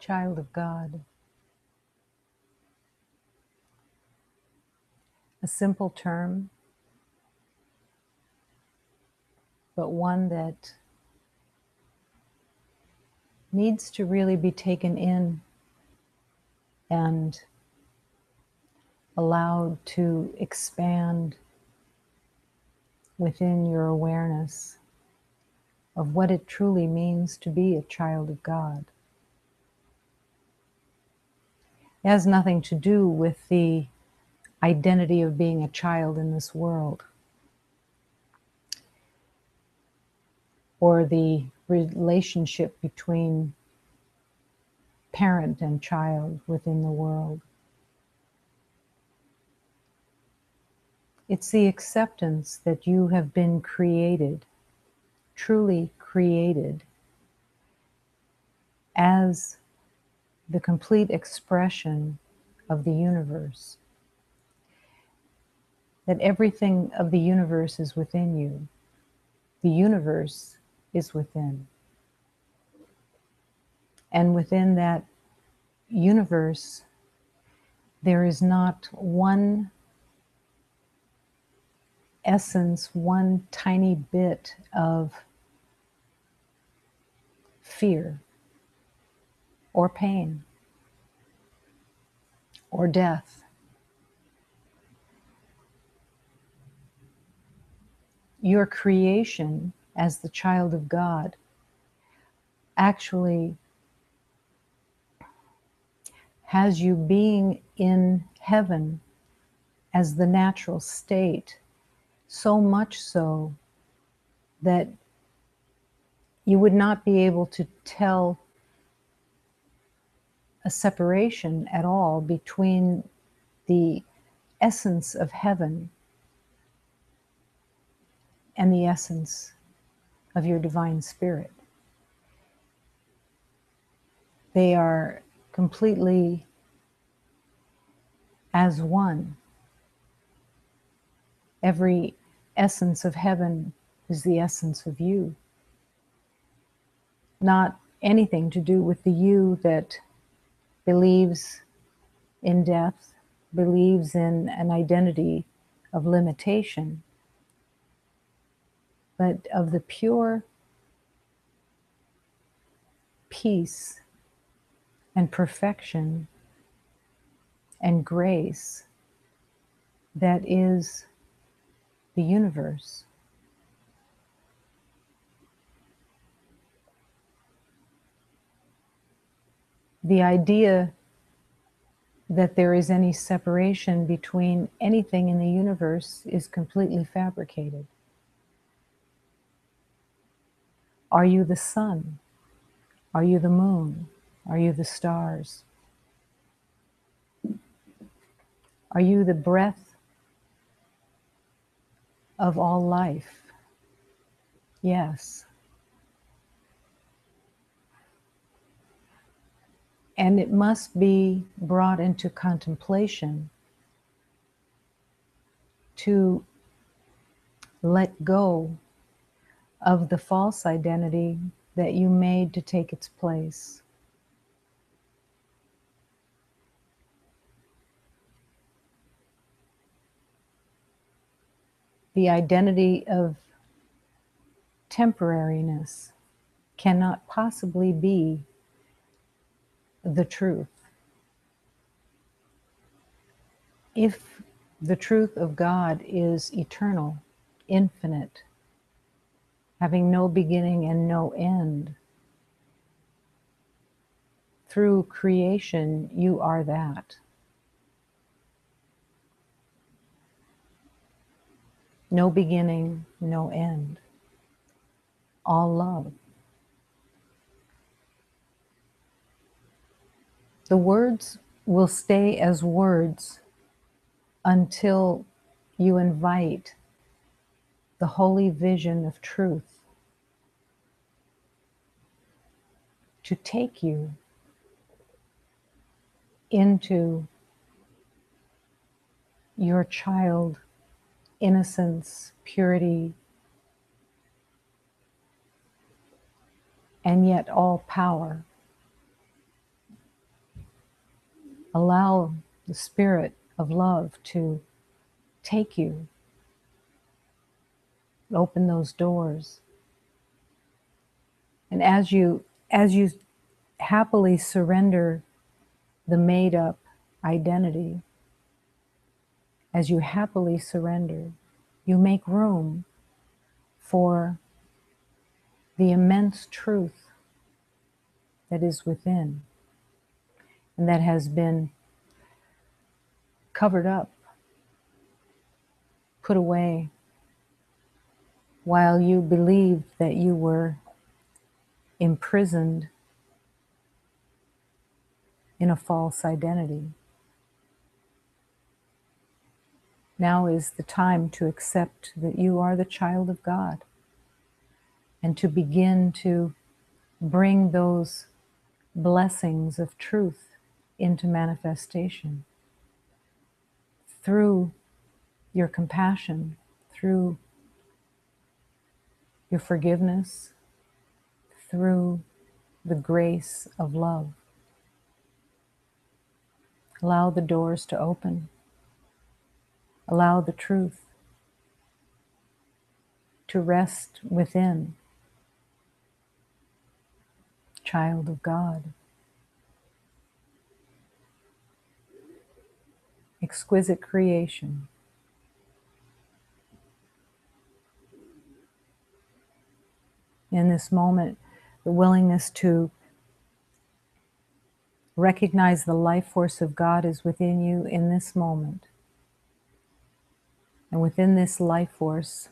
Child of God. A simple term, but one that needs to really be taken in and allowed to expand within your awareness of what it truly means to be a child of God. It has nothing to do with the identity of being a child in this world, or the relationship between parent and child within the world. It's the acceptance that you have been created, truly created, as the complete expression of the universe. That everything of the universe is within you. The universe is within. And within that universe, there is not one essence, one tiny bit of fear or pain or death. Your creation as the child of God actually has you being in heaven as the natural state, so much so that you would not be able to tell a separation at all between the essence of heaven and the essence of your divine spirit. They are completely as one. Every essence of heaven is the essence of you. Not anything to do with the you that believes in death, believes in an identity of limitation, but of the pure peace and perfection and grace that is the universe. The idea that there is any separation between anything in the universe is completely fabricated. Are you the sun? Are you the moon? Are you the stars? Are you the breath of all life? Yes. And it must be brought into contemplation to let go of the false identity that you made to take its place. The identity of temporariness cannot possibly be the truth. If the truth of God is eternal, infinite, having no beginning and no end, through creation, you are that. No beginning, no end. All love. The words will stay as words until you invite the holy vision of truth to take you into your child innocence, purity, and yet all power. Allow the spirit of love to take you. Open those doors. And as you happily surrender the made-up identity, as you happily surrender, you make room for the immense truth that is within and that has been covered up, put away, while you believed that you were imprisoned in a false identity. Now is the time to accept that you are the child of God and to begin to bring those blessings of truth into manifestation through your compassion, through your forgiveness, through the grace of love. Allow the doors to open. Allow the truth to rest within. Child of God. Exquisite creation. In this moment, the willingness to recognize the life force of God is within you in this moment. And within this life force,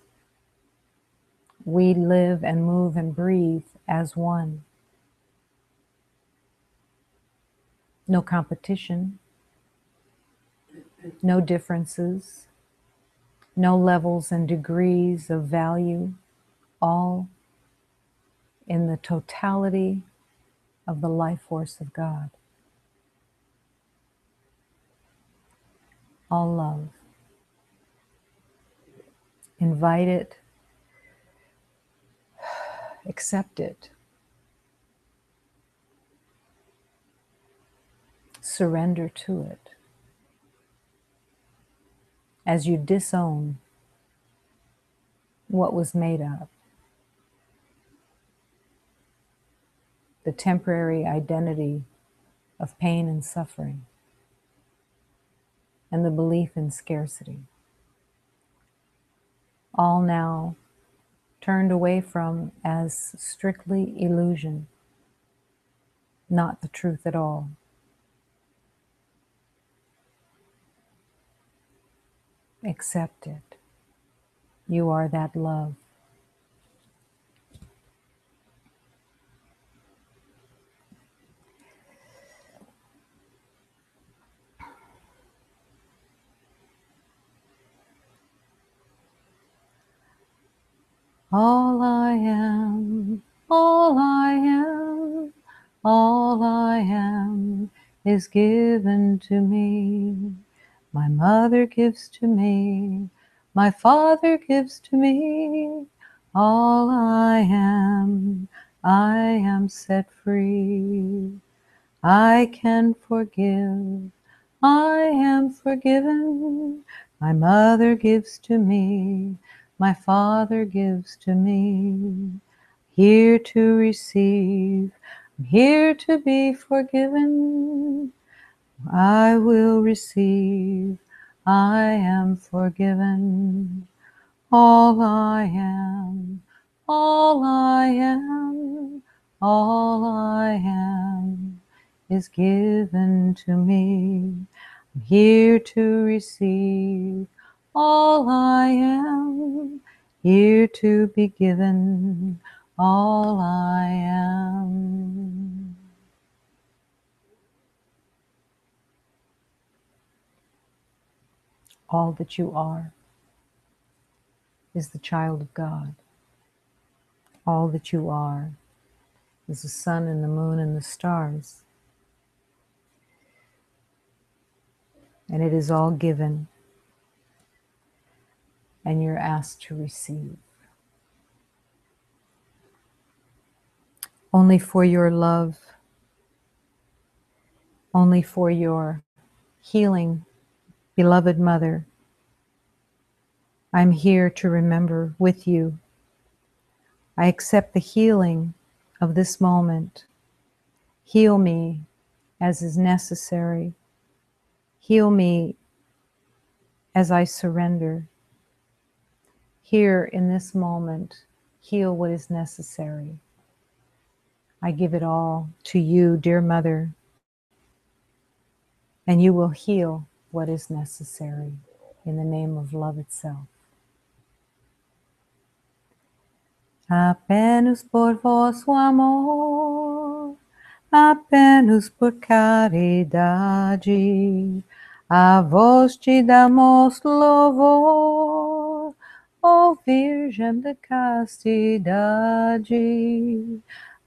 we live and move and breathe as one. No competition, no differences, no levels and degrees of value, all in the totality of the life force of God. All love. Invite it, accept it, surrender to it. As you disown what was made up, the temporary identity of pain and suffering, and the belief in scarcity, all now turned away from as strictly illusion, not the truth at all. Accept it. You are that love. All I am, all I am, all I am is given to me. My mother gives to me, my father gives to me. All I am set free. I can forgive, I am forgiven. My mother gives to me, my father gives to me. Here to receive, I'm here to be forgiven. I will receive, I am forgiven. All I am, all I am, all I am is given to me. I'm here to receive. All I am, here to be given. All I am. All that you are is the child of God. All that you are is the sun and the moon and the stars. And it is all given, and you're asked to receive. Only for your love, only for your Healing, beloved Mother, I'm here to remember with you. I accept the healing of this moment. Heal me as is necessary. Heal me as I surrender. Here in this moment, heal what is necessary. I give it all to you, dear Mother, and you will heal what is necessary in the name of love itself. Apenas por vosso amor, apenas por caridade, a vós te damos louvor, ó Virgem de castidade.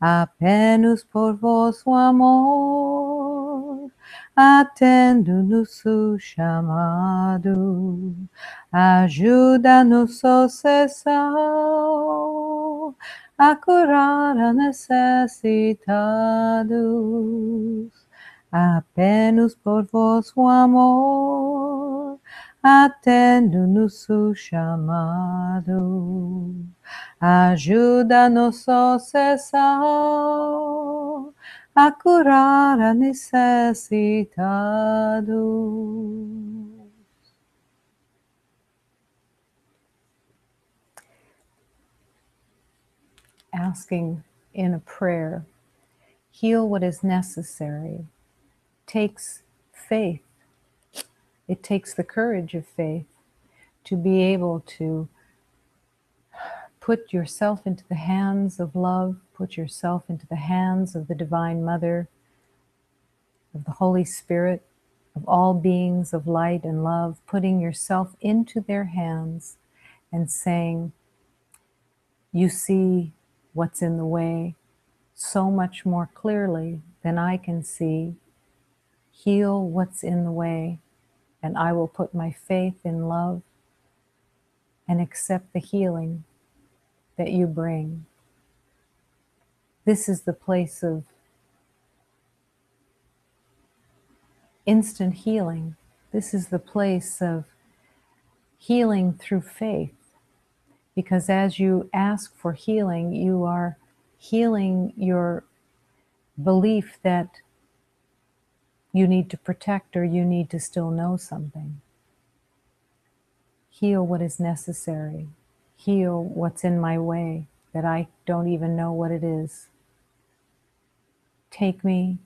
Apenas por vosso amor, atendo nosso chamado, ajuda-nos, ó cessar, a curar a necessitados. Apenas por vosso amor, atendo nosso chamado, ajuda-nos, ó cessar, a curar a necessitados. Asking in a prayer, heal what is necessary, takes faith. It takes the courage of faith to be able to put yourself into the hands of love, put yourself into the hands of the Divine Mother, of the Holy Spirit, of all beings of light and love, putting yourself into their hands and saying, you see what's in the way so much more clearly than I can see. Heal what's in the way, and I will put my faith in love and accept the healing that you bring. This is the place of instant healing. This is the place of healing through faith. Because as you ask for healing, you are healing your belief that you need to protect or you need to still know something. Heal what is necessary. Heal what's in my way that I don't even know what it is. Take me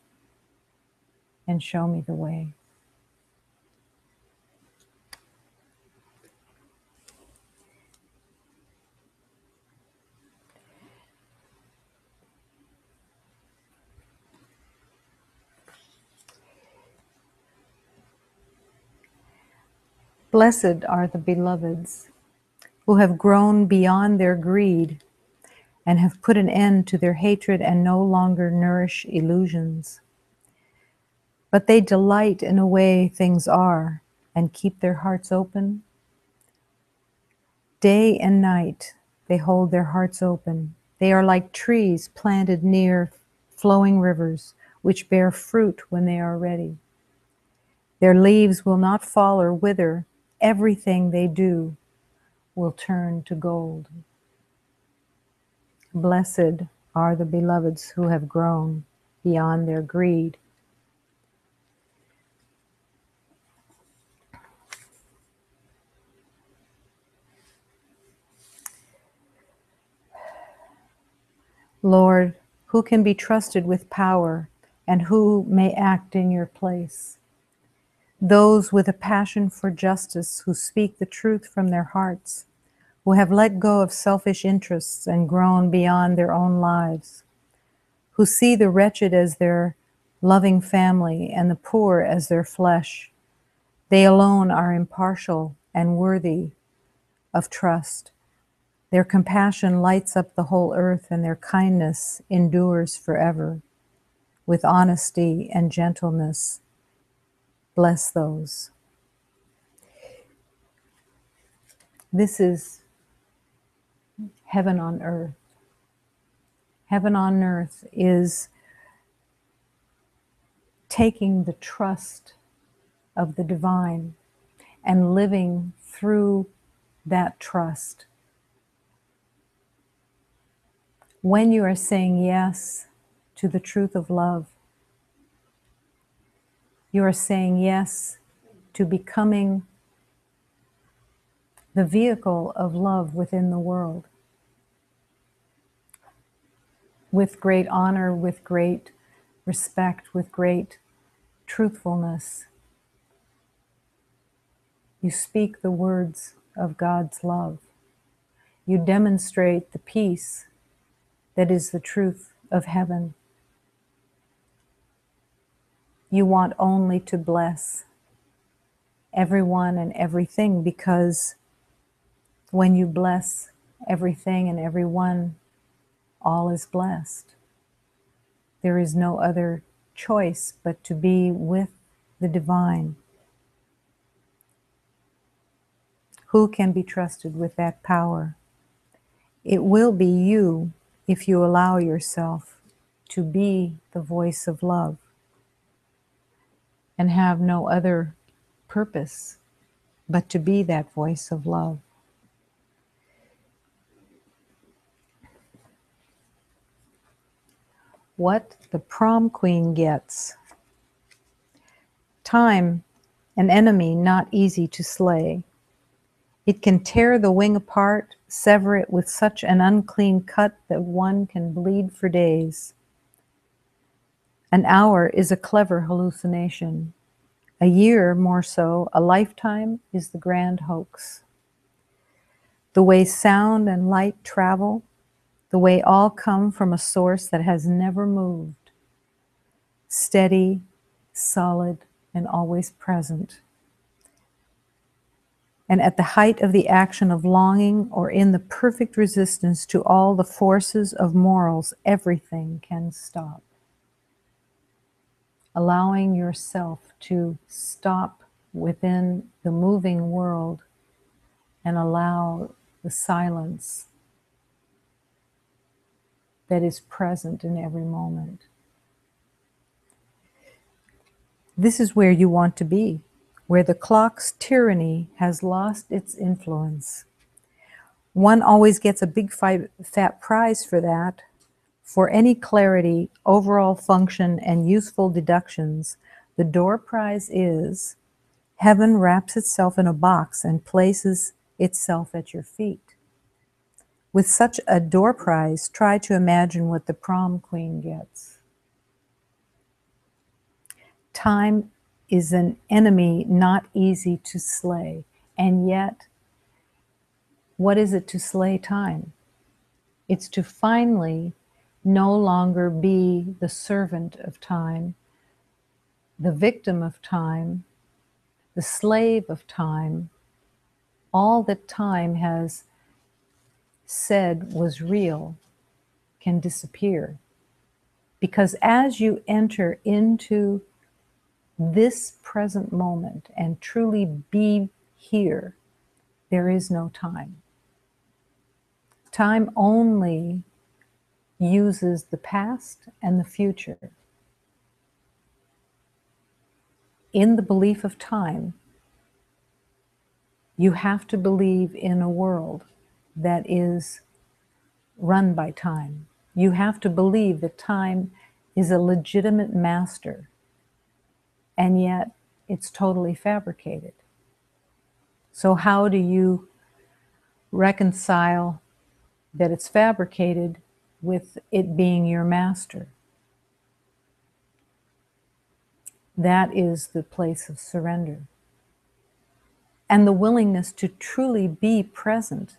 and show me the way. Blessed are the beloveds who have grown beyond their greed and have put an end to their hatred and no longer nourish illusions. But they delight in the way things are and keep their hearts open. Day and night they hold their hearts open. They are like trees planted near flowing rivers, which bear fruit when they are ready. Their leaves will not fall or wither. Everything they do will turn to gold. Blessed are the beloveds who have grown beyond their greed. Lord, who can be trusted with power and who may act in your place? Those with a passion for justice who speak the truth from their hearts, who have let go of selfish interests and grown beyond their own lives, who see the wretched as their loving family and the poor as their flesh. They alone are impartial and worthy of trust. Their compassion lights up the whole earth, and their kindness endures forever. With honesty and gentleness, bless those. This is heaven on earth. Heaven on earth is taking the trust of the divine and living through that trust. When you are saying yes to the truth of love, you are saying yes to becoming the vehicle of love within the world. With great honor, with great respect, with great truthfulness, you speak the words of God's love. You demonstrate the peace that is the truth of heaven. You want only to bless everyone and everything, because when you bless everything and everyone, all is blessed. There is no other choice but to be with the divine. Who can be trusted with that power? It will be you if you allow yourself to be the voice of love and have no other purpose but to be that voice of love. What the prom queen gets. Time, an enemy not easy to slay. It can tear the wing apart, sever it with such an unclean cut that one can bleed for days. An hour is a clever hallucination. A year, more so, a lifetime is the grand hoax. The way sound and light travel, the way all come from a source that has never moved, steady, solid, and always present. And at the height of the action of longing, or in the perfect resistance to all the forces of morals, everything can stop. Allowing yourself to stop within the moving world and allow the silence that is present in every moment. This is where you want to be, where the clock's tyranny has lost its influence. One always gets a big fat prize for that. For any clarity, overall function, and useful deductions, the door prize is heaven wraps itself in a box and places itself at your feet. With such a door prize, try to imagine what the prom queen gets. Time is an enemy not easy to slay, and yet, what is it to slay time? It's to finally no longer be the servant of time, the victim of time, the slave of time. All that time has said was real can disappear. Because as you enter into this present moment and truly be here, there is no time. Time only uses the past and the future. In the belief of time, you have to believe in a world that is run by time. You have to believe that time is a legitimate master, and yet it's totally fabricated. So how do you reconcile that it's fabricated with it being your master? That is the place of surrender. And the willingness to truly be present.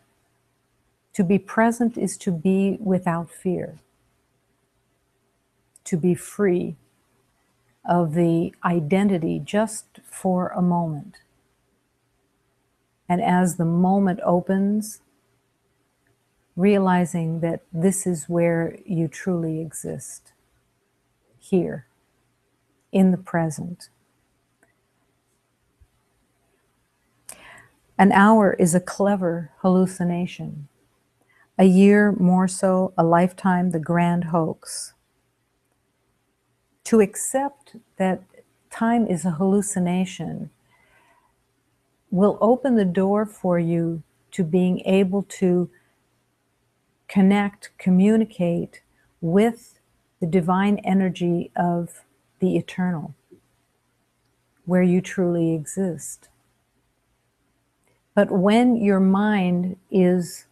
To be present is to be without fear. To be free of the identity just for a moment. And as the moment opens, realizing that this is where you truly exist. Here, in the present. An hour is a clever hallucination. A year, more so, a lifetime, the grand hoax. To accept that time is a hallucination will open the door for you to being able to connect, communicate with the divine energy of the eternal, where you truly exist. But when your mind is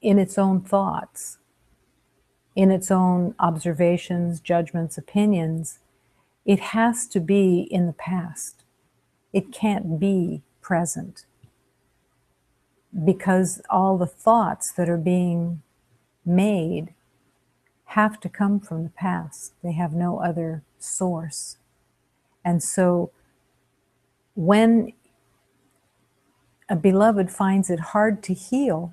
in its own thoughts, in its own observations, judgments, opinions, it has to be in the past. It can't be present, because all the thoughts that are being made have to come from the past. They have no other source. And so when a beloved finds it hard to heal,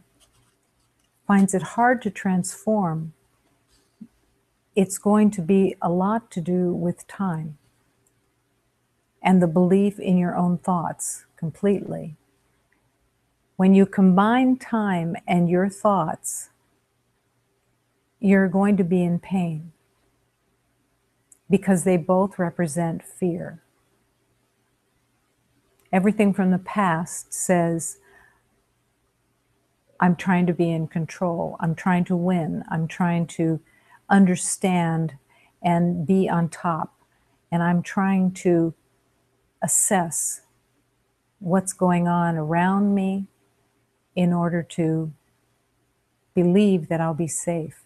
finds it hard to transform, it's going to be a lot to do with time and the belief in your own thoughts completely. When you combine time and your thoughts, you're going to be in pain, because they both represent fear. Everything from the past says, I'm trying to be in control, I'm trying to win, I'm trying to understand and be on top, and I'm trying to assess what's going on around me in order to believe that I'll be safe.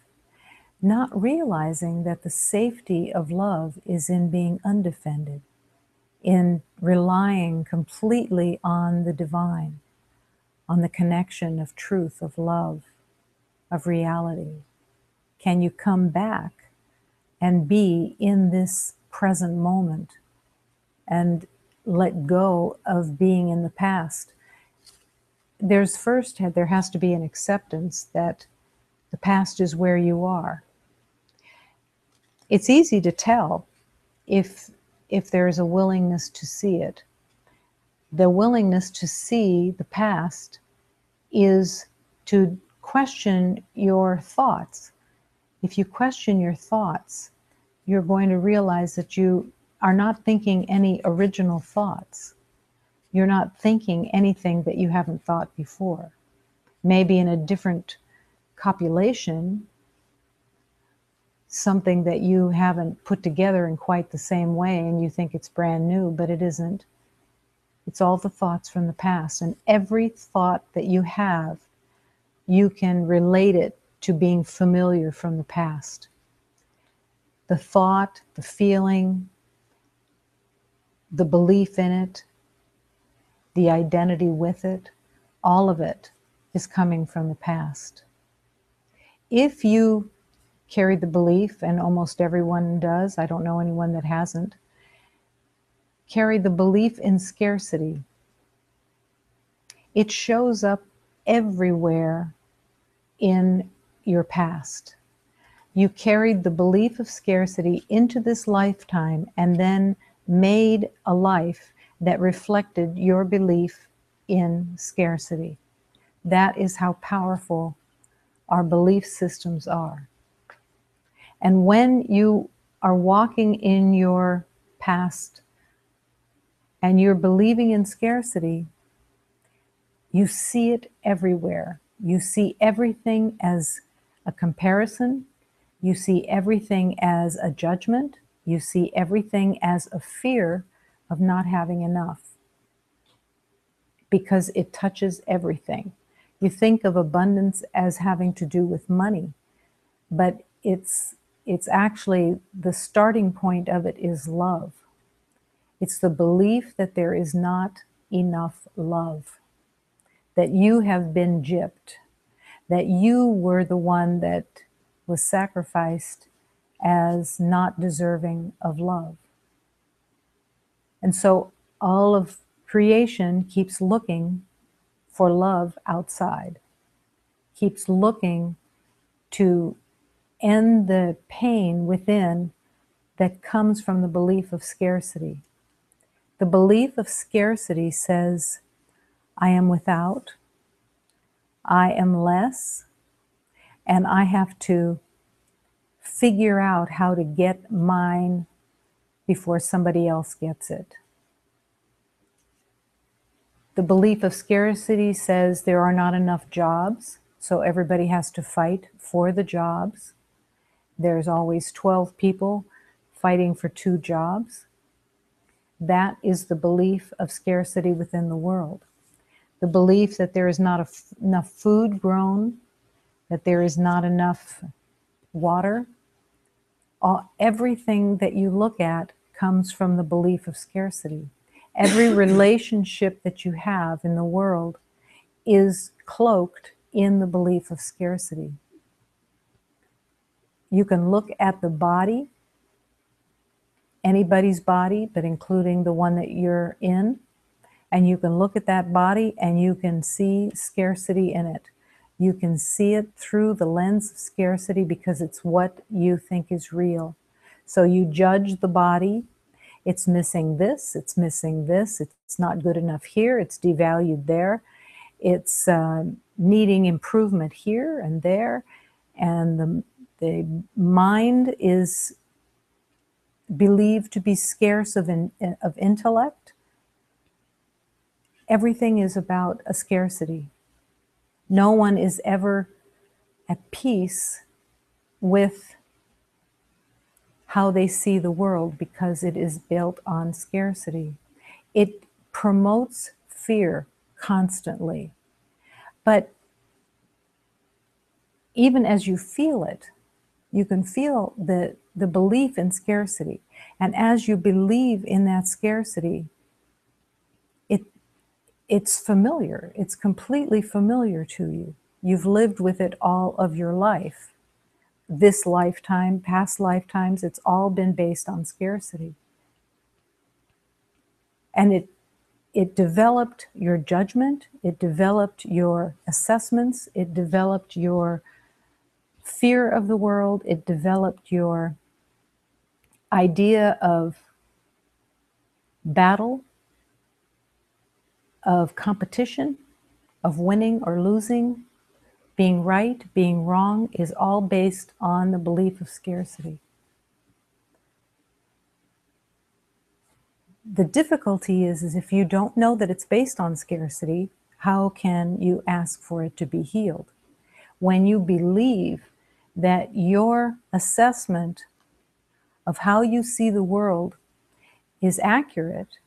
Not realizing that the safety of love is in being undefended, in relying completely on the divine, on the connection of truth, of love, of reality. Can you come back and be in this present moment and let go of being in the past? There has to be an acceptance that the past is where you are. It's easy to tell if there is a willingness to see it. The willingness to see the past is to question your thoughts. If you question your thoughts, you're going to realize that you are not thinking any original thoughts. You're not thinking anything that you haven't thought before. Maybe in a different copulation, something that you haven't put together in quite the same way, and you think it's brand new, but it isn't. It's all the thoughts from the past. And every thought that you have, you can relate it to being familiar from the past. The thought, the feeling, the belief in it, the identity with it, all of it is coming from the past. If you carry the belief, and almost everyone does, I don't know anyone that hasn't, carry the belief in scarcity, it shows up everywhere in your past. You carried the belief of scarcity into this lifetime and then made a life that reflected your belief in scarcity. That is how powerful our belief systems are. And when you are walking in your past and you're believing in scarcity, you see it everywhere. You see everything as a comparison. You see everything as a judgment. You see everything as a fear of not having enough, because it touches everything. You think of abundance as having to do with money, but it's actually, the starting point of it is love. It's the belief that there is not enough love, that you have been gypped, that you were the one that was sacrificed as not deserving of love. And so all of creation keeps looking for love outside, keeps looking to end the pain within that comes from the belief of scarcity. The belief of scarcity says, I am without, I am less, and I have to figure out how to get mine before somebody else gets it. The belief of scarcity says there are not enough jobs, so everybody has to fight for the jobs. There's always 12 people fighting for 2 jobs. That is the belief of scarcity within the world. The belief that there is not enough food grown, that there is not enough water. Everything that you look at comes from the belief of scarcity. Every relationship that you have in the world is cloaked in the belief of scarcity. You can look at the body, anybody's body, but including the one that you're in, and you can look at that body and you can see scarcity in it. You can see it through the lens of scarcity because it's what you think is real. So you judge the body. It's missing this, it's missing this, it's not good enough here, it's devalued there, it's needing improvement here and there, and the mind is believed to be scarce of intellect. Everything is about a scarcity. No one is ever at peace with how they see the world because it is built on scarcity. It promotes fear constantly. But even as you feel it, you can feel the belief in scarcity. And as you believe in that scarcity, it's familiar. It's completely familiar to you. You've lived with it all of your life. This lifetime, past lifetimes, it's all been based on scarcity. And it developed your judgment, it developed your assessments, it developed your fear of the world, it developed your idea of battle, of competition, of winning or losing, being right, being wrong, is all based on the belief of scarcity. The difficulty is if you don't know that it's based on scarcity, how can you ask for it to be healed? When you believe that your assessment of how you see the world is accurate,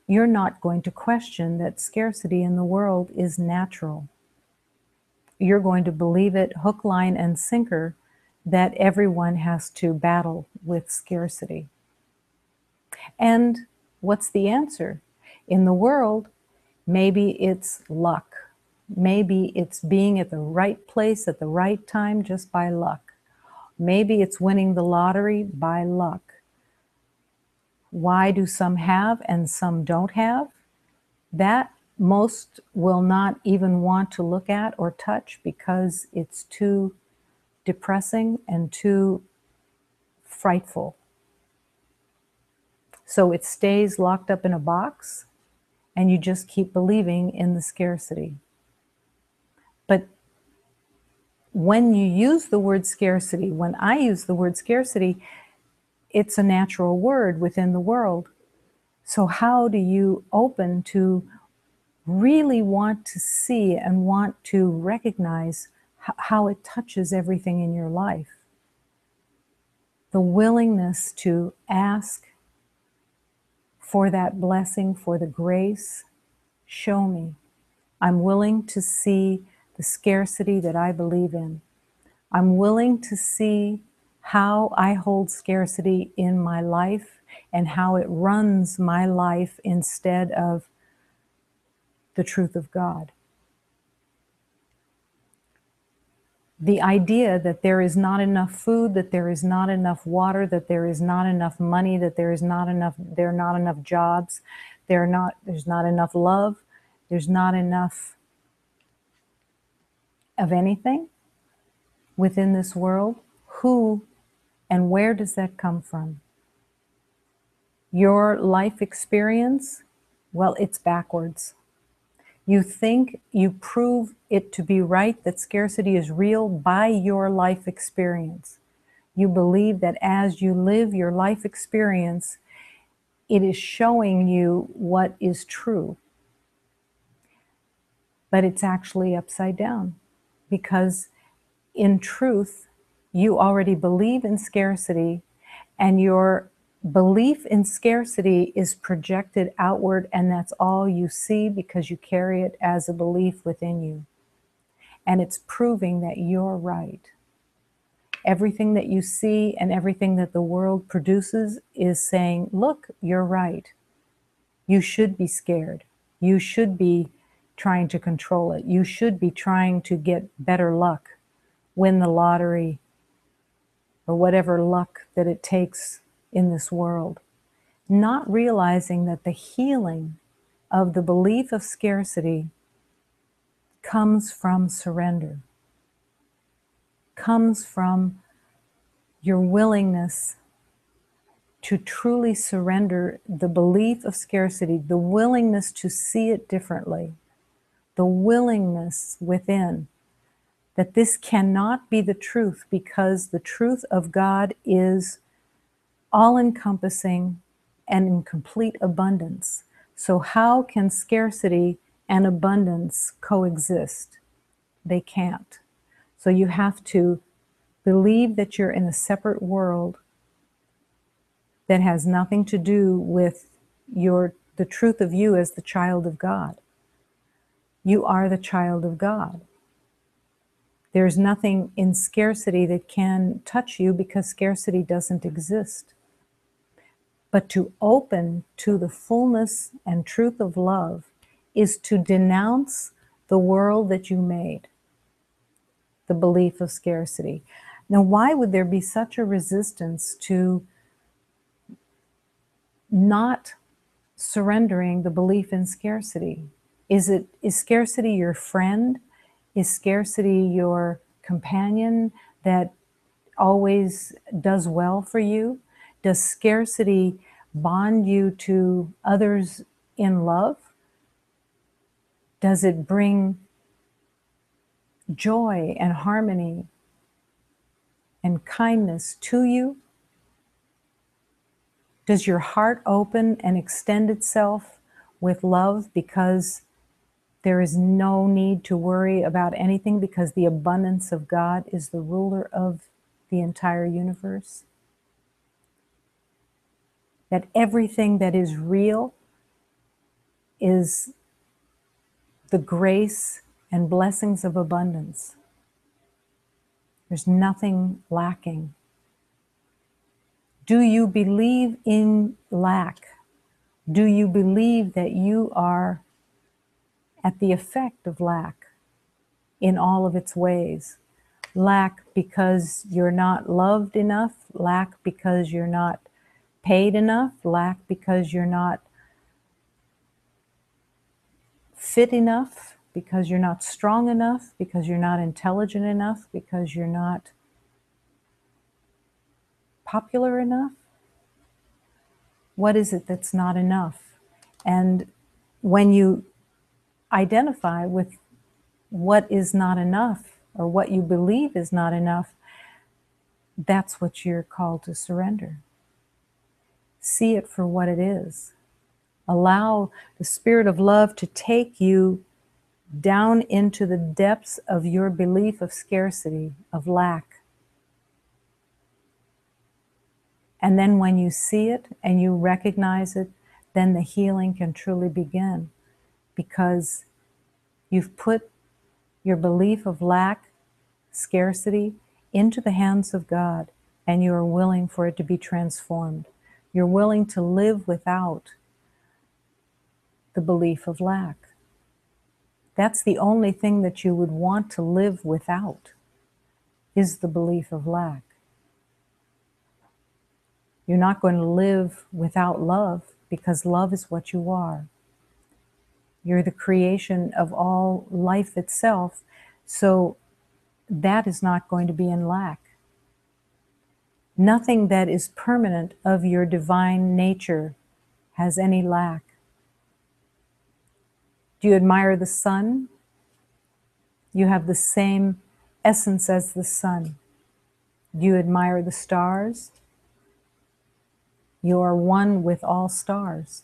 you're not going to question that scarcity in the world is natural. You're going to believe it hook, line, and sinker that everyone has to battle with scarcity. And what's the answer? In the world, maybe it's luck. Maybe it's being at the right place at the right time just by luck. Maybe it's winning the lottery by luck. Why do some have and some don't have? That most will not even want to look at or touch because it's too depressing and too frightful. So it stays locked up in a box and you just keep believing in the scarcity. But when you use the word scarcity, when I use the word scarcity, it's a natural word within the world. So how do you open to really want to see and want to recognize how it touches everything in your life? The willingness to ask for that blessing, for the grace, show me. I'm willing to see the scarcity that I believe in. I'm willing to see how I hold scarcity in my life and how it runs my life instead of the truth of God. The idea that there is not enough food, that there is not enough water, that there is not enough money, that there are not enough jobs, there's not enough love, there's not enough of anything within this world. Who and where does that come from? Your life experience? Well, it's backwards. You think you prove it to be right, that scarcity is real by your life experience. You believe that as you live your life experience, it is showing you what is true. but it's actually upside down, because in truth, you already believe in scarcity, and your belief in scarcity is projected outward, and that's all you see because you carry it as a belief within you. And it's proving that you're right. Everything that you see and everything that the world produces is saying, look, you're right. You should be scared. You should be trying to control it. You should be trying to get better luck, win the lottery, or whatever luck that it takes in this world. Not realizing that the healing of the belief of scarcity comes from surrender, comes from your willingness to truly surrender the belief of scarcity, the willingness to see it differently, the willingness within that this cannot be the truth, because the truth of God is all-encompassing and in complete abundance. So how can scarcity and abundance coexist? They can't. So you have to believe that you're in a separate world that has nothing to do with the truth of you as the child of God. You are the child of God. There's nothing in scarcity that can touch you, because scarcity doesn't exist. But to open to the fullness and truth of love is to denounce the world that you made, the belief of scarcity. Now, why would there be such a resistance to not surrendering the belief in scarcity? Is scarcity your friend? Is scarcity your companion that always does well for you? Does scarcity bond you to others in love? Does it bring joy and harmony and kindness to you? Does your heart open and extend itself with love, because there is no need to worry about anything, because the abundance of God is the ruler of the entire universe? That everything that is real is the grace and blessings of abundance. There's nothing lacking. Do you believe in lack? Do you believe that you are at the effect of lack in all of its ways? Lack because you're not loved enough, lack because you're not paid enough, lack because you're not fit enough, because you're not strong enough, because you're not intelligent enough, because you're not popular enough? What is it that's not enough? And when you identify with what is not enough, or what you believe is not enough, that's what you're called to surrender. See it for what it is. Allow the spirit of love to take you down into the depths of your belief of scarcity, of lack. And then when you see it and you recognize it, then the healing can truly begin, because you've put your belief of lack, scarcity, into the hands of God, and you are willing for it to be transformed. You're willing to live without the belief of lack. That's the only thing that you would want to live without, is the belief of lack. You're not going to live without love, because love is what you are. You're the creation of all life itself, so that is not going to be in lack. Nothing that is permanent of your divine nature has any lack. Do you admire the sun? You have the same essence as the sun. Do you admire the stars? You are one with all stars.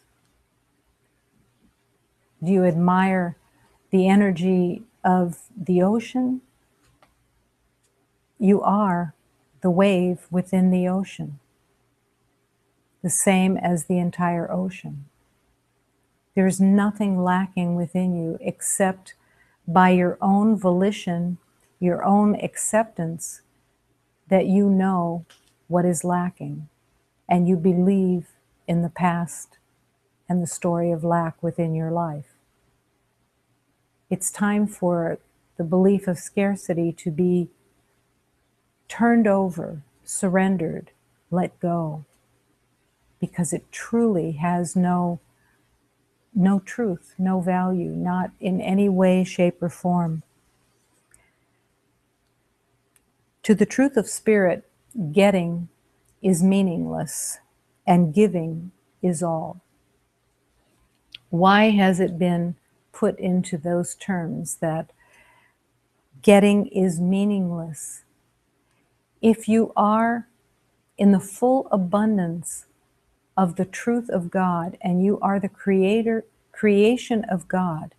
Do you admire the energy of the ocean, you are the wave within the ocean, the same as the entire ocean. There's nothing lacking within you except by your own volition, your own acceptance that you know what is lacking, and you believe in the past and the story of lack within your life. It's time for the belief of scarcity to be turned over, surrendered, let go, because it truly has no truth, no value, not in any way, shape, or form. To the truth of spirit, getting is meaningless and giving is all. Why has it been put into those terms that getting is meaningless? If you are in the full abundance of the truth of God and you are the creation of God,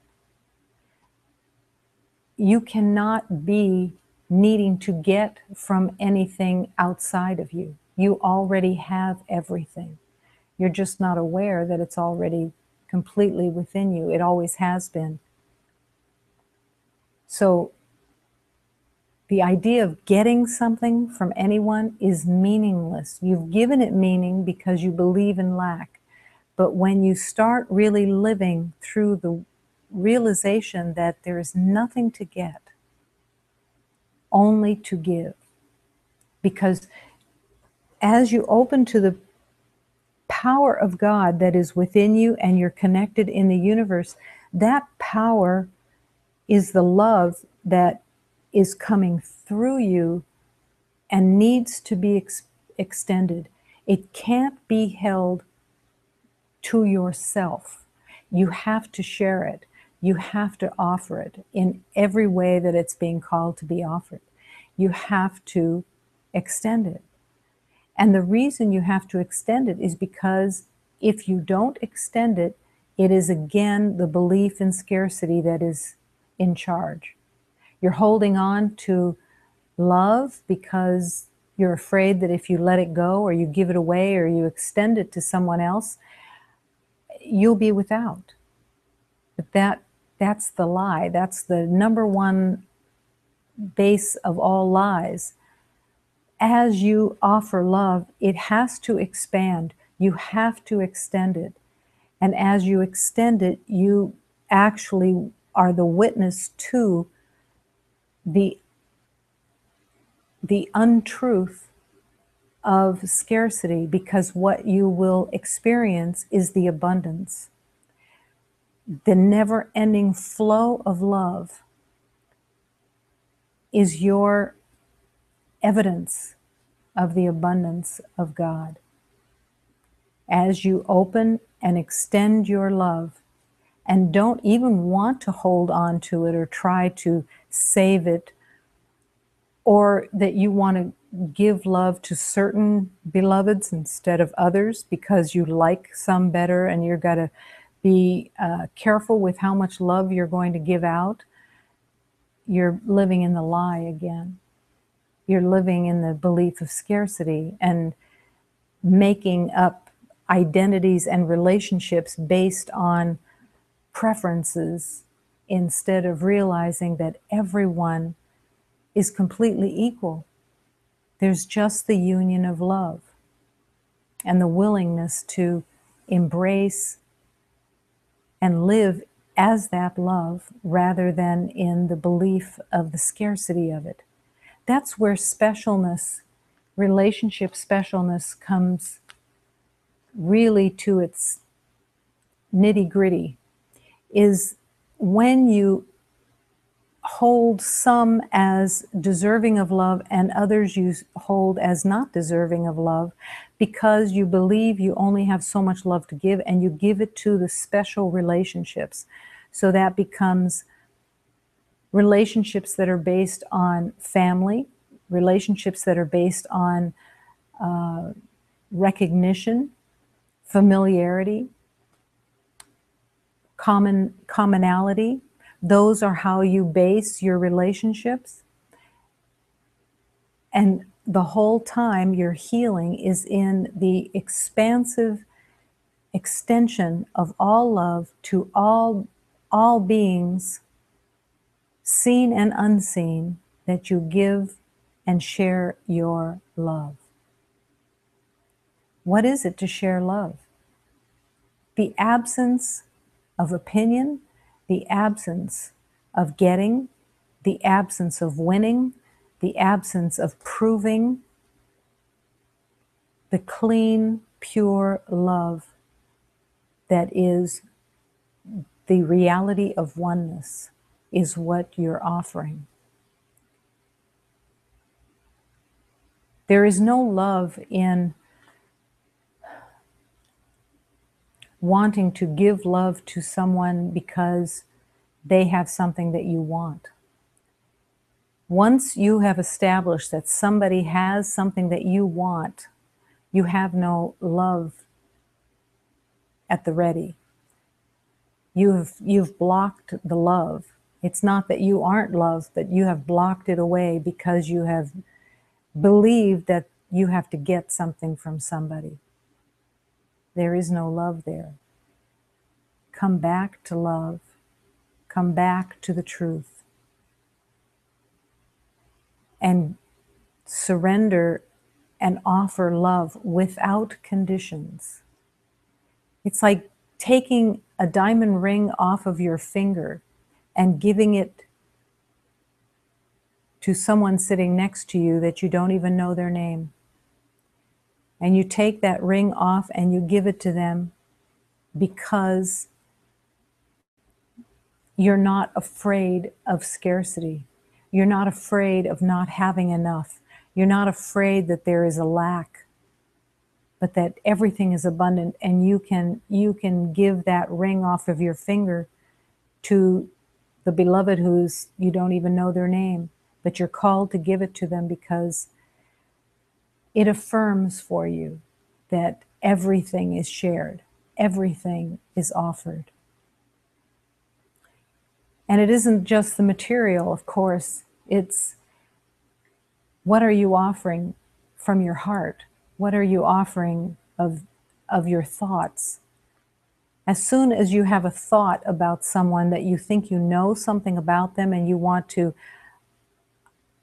you cannot be needing to get from anything outside of you. You already have everything. You're just not aware that it's already completely within you. It always has been. So the idea of getting something from anyone is meaningless. You've given it meaning because you believe in lack. But when you start really living through the realization that there is nothing to get, only to give, because as you open to the power of God that is within you and you're connected in the universe, that power is the love that is coming through you and needs to be extended. It can't be held to yourself. You have to share it. You have to offer it in every way that it's being called to be offered. You have to extend it. And the reason you have to extend it is because if you don't extend it, it is again the belief in scarcity that is in charge. You're holding on to love because you're afraid that if you let it go or you give it away or you extend it to someone else, you'll be without. But that's the lie. That's the number one base of all lies. As you offer love, it has to expand. You have to extend it. And as you extend it, you actually are the witness to the untruth of scarcity, because what you will experience is the abundance. The never-ending flow of love is your evidence of the abundance of God. As you open and extend your love and don't even want to hold on to it or try to save it, or that you want to give love to certain beloveds instead of others because you like some better and you're got to be careful with how much love you're going to give out, you're living in the lie again. You're living in the belief of scarcity and making up identities and relationships based on preferences instead of realizing that everyone is completely equal. There's just the union of love and the willingness to embrace and live as that love rather than in the belief of the scarcity of it. That's where specialness, relationship specialness, comes really to its nitty-gritty, is when you hold some as deserving of love and others you hold as not deserving of love because you believe you only have so much love to give, and you give it to the special relationships. So that becomes relationships that are based on family, relationships that are based on recognition, familiarity, commonality, those are how you base your relationships. And the whole time your healing is in the expansive extension of all love to all beings, seen and unseen, that you give and share your love. What is it to share love? The absence of opinion, the absence of getting, the absence of winning, the absence of proving, the clean, pure love that is the reality of oneness is what you're offering. There is no love in wanting to give love to someone because they have something that you want. Once you have established that somebody has something that you want, you have no love at the ready. You've blocked the love. It's not that you aren't loved, but you have blocked it away because you have believed that you have to get something from somebody. There is no love there. Come back to love. Come back to the truth. And surrender and offer love without conditions. It's like taking a diamond ring off of your finger and giving it to someone sitting next to you that you don't even know their name. And you take that ring off and you give it to them because you're not afraid of scarcity. You're not afraid of not having enough. You're not afraid that there is a lack, but that everything is abundant, and you can give that ring off of your finger to the beloved who's, you don't even know their name, but you're called to give it to them because it affirms for you that everything is shared, everything is offered. And it isn't just the material, of course, it's what are you offering from your heart? What are you offering of your thoughts? As soon as you have a thought about someone that you think you know something about them and you want to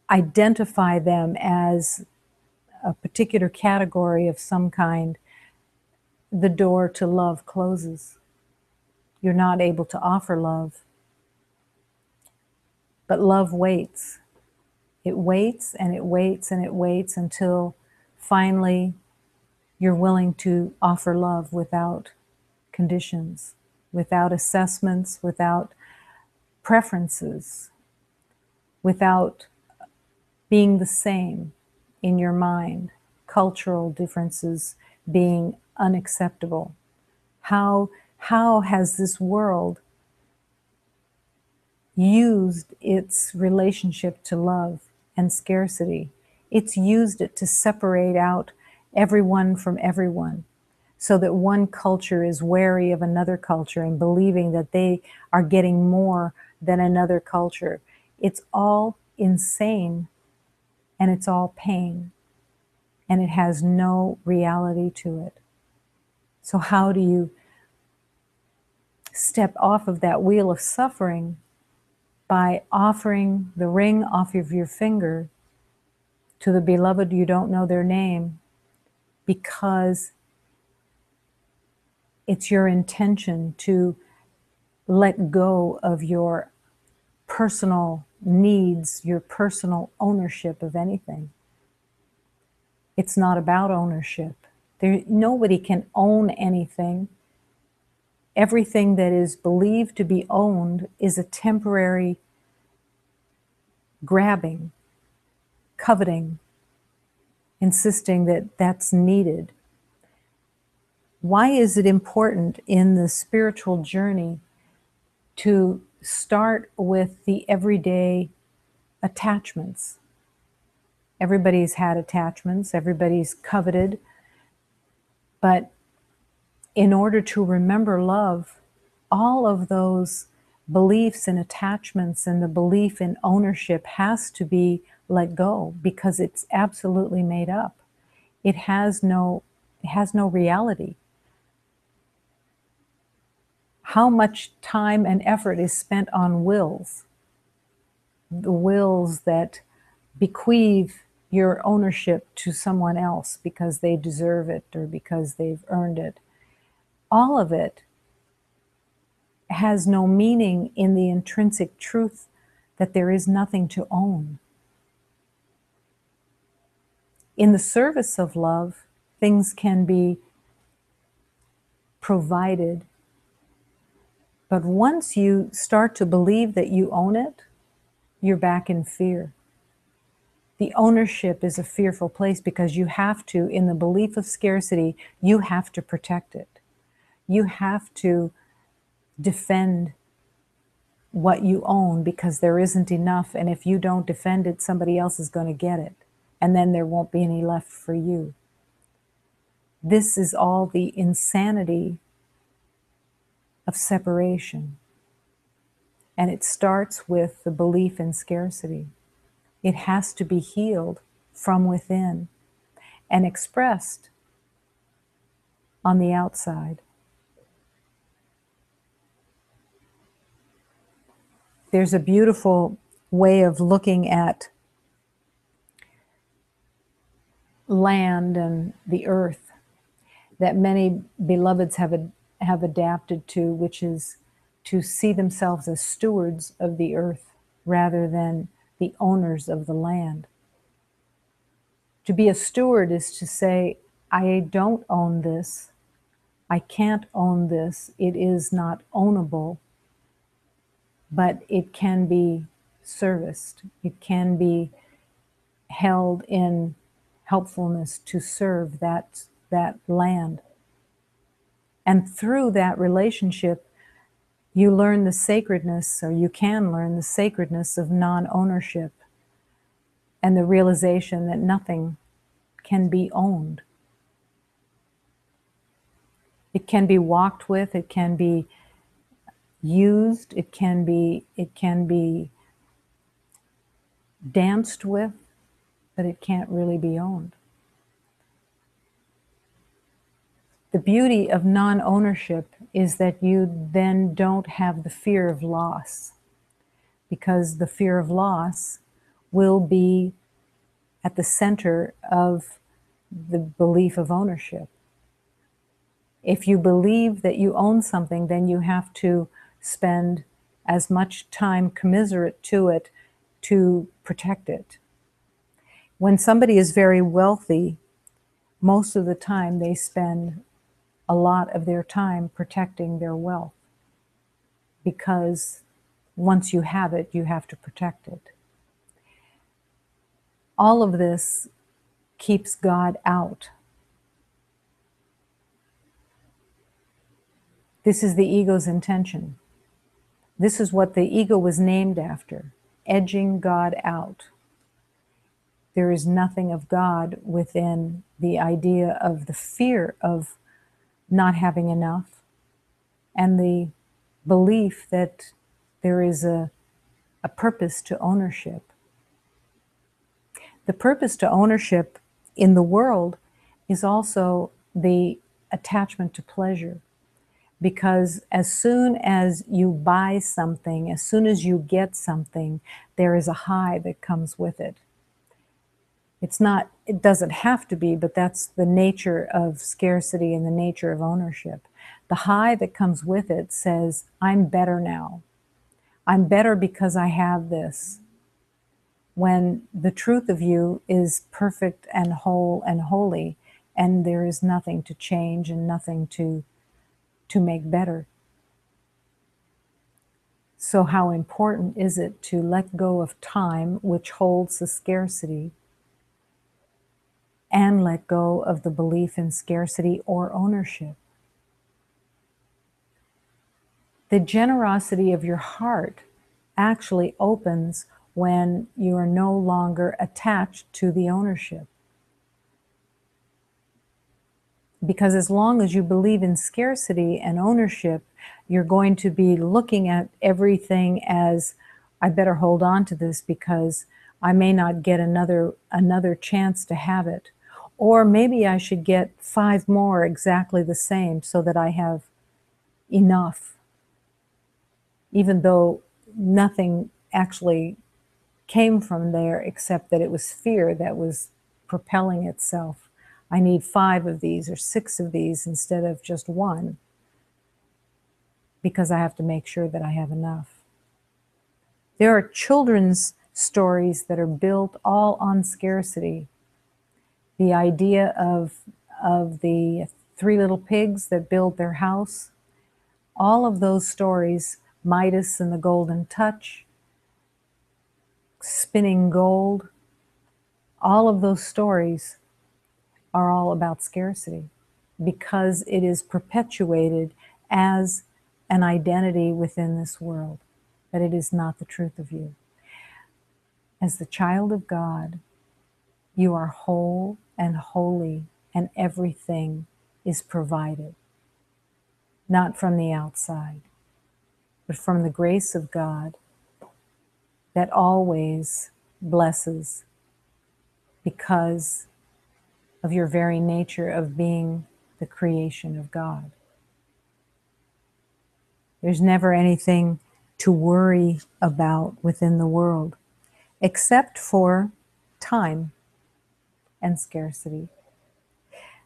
identify them as a particular category of some kind, the door to love closes. You're not able to offer love. But love waits. It waits and it waits and it waits until finally you're willing to offer love without conditions, without assessments, without preferences, without being the same in your mind, cultural differences being unacceptable. How has this world used its relationship to love and scarcity? It's used it to separate out everyone from everyone, so that one culture is wary of another culture and believing that they are getting more than another culture. It's all insane, and it's all pain, and it has no reality to it. So how do you step off of that wheel of suffering? By offering the ring off of your finger to the beloved you don't know their name, because it's your intention to let go of your personal needs, your personal ownership of anything. It's not about ownership. Nobody can own anything. Everything that is believed to be owned is a temporary grabbing, coveting, insisting that that's needed. Why is it important in the spiritual journey to start with the everyday attachments? Everybody's had attachments, everybody's coveted, but in order to remember love, all of those beliefs and attachments and the belief in ownership has to be let go because it's absolutely made up. It has no reality. How much time and effort is spent on wills, the wills that bequeath your ownership to someone else because they deserve it or because they've earned it. All of it has no meaning in the intrinsic truth that there is nothing to own. In the service of love, things can be provided, but once you start to believe that you own it, you're back in fear. The ownership is a fearful place because you have to, in the belief of scarcity, you have to protect it. You have to defend what you own because there isn't enough, and if you don't defend it, somebody else is going to get it, and then there won't be any left for you. This is all the insanity of separation, and it starts with the belief in scarcity. It has to be healed from within and expressed on the outside. There's a beautiful way of looking at land and the earth that many beloveds have adapted to, which is to see themselves as stewards of the earth rather than the owners of the land. To be a steward is to say, I don't own this, I can't own this, it is not ownable, but it can be serviced, it can be held in helpfulness to serve that land. And through that relationship, you learn the sacredness, or you can learn the sacredness of non-ownership and the realization that nothing can be owned. It can be walked with, it can be used, it can be danced with, but it can't really be owned. The beauty of non-ownership is that you then don't have the fear of loss, because the fear of loss will be at the center of the belief of ownership. If you believe that you own something, then you have to spend as much time commiserate to it to protect it. When somebody is very wealthy, most of the time they spend a lot of their time protecting their wealth, because once you have it, you have to protect it. All of this keeps God out. This is the ego's intention. This is what the ego was named after, edging God out. There is nothing of God within the idea of the fear of not having enough and the belief that there is a purpose to ownership. The purpose to ownership in the world is also the attachment to pleasure. Because as soon as you buy something, as soon as you get something, there is a high that comes with it. It doesn't have to be, but that's the nature of scarcity and the nature of ownership. The high that comes with it says, I'm better now. I'm better because I have this. When the truth of you is perfect and whole and holy, and there is nothing to change and nothing to make better. So how important is it to let go of time, which holds the scarcity, and let go of the belief in scarcity or ownership? The generosity of your heart actually opens when you are no longer attached to the ownership. Because as long as you believe in scarcity and ownership, you're going to be looking at everything as, I better hold on to this because I may not get another chance to have it. Or maybe I should get 5 more exactly the same so that I have enough, even though nothing actually came from there except that it was fear that was propelling itself. I need 5 of these or 6 of these instead of just 1 because I have to make sure that I have enough. There are children's stories that are built all on scarcity. The idea of the 3 little pigs that build their house, all of those stories, Midas and the Golden Touch, Spinning Gold, all of those stories are all about scarcity because it is perpetuated as an identity within this world, but it is not the truth of you. As the child of God, you are whole and holy, and everything is provided, not from the outside, but from the grace of God that always blesses because of your very nature of being the creation of God. There's never anything to worry about within the world, except for time and scarcity.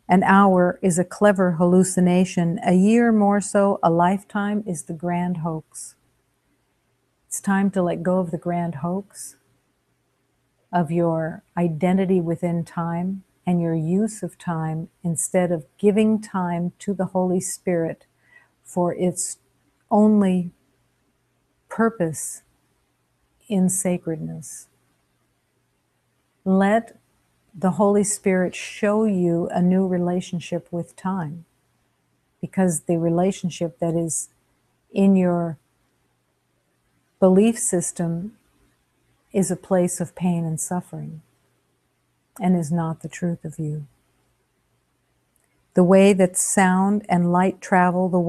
An hour is a clever hallucination. A year more so, a lifetime is the grand hoax. It's time to let go of the grand hoax of your identity within time and your use of time instead of giving time to the Holy Spirit for its only purpose in sacredness. Let the Holy Spirit show you a new relationship with time, because the relationship that is in your belief system is a place of pain and suffering and is not the truth of you. The way that sound and light travel, the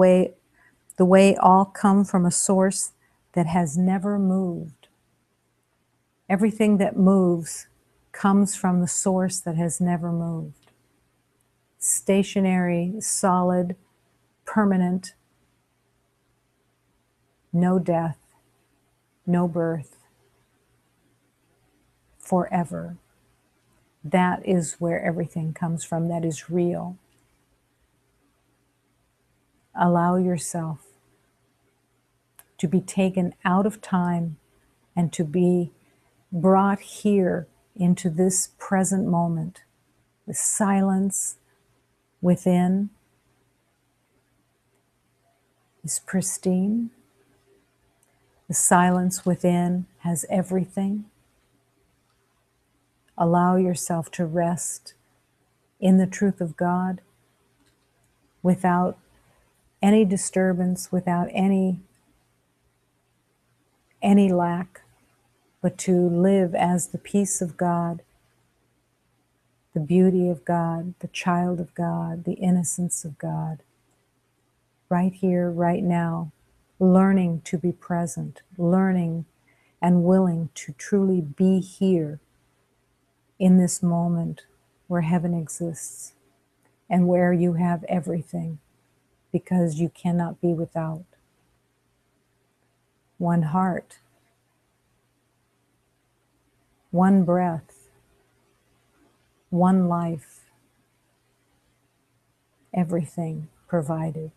way all come from a source that has never moved. Everything that moves comes from the source that has never moved. Stationary, solid, permanent, no death, no birth, forever. That is where everything comes from. That is real. Allow yourself to be taken out of time and to be brought here into this present moment. The silence within is pristine. The silence within has everything. Allow yourself to rest in the truth of God without any disturbance, without any lack, but to live as the peace of God, the beauty of God, the child of God, the innocence of God, right here, right now, learning to be present, learning and willing to truly be here in this moment where heaven exists and where you have everything, because you cannot be without. One heart, one breath, one life, everything provided.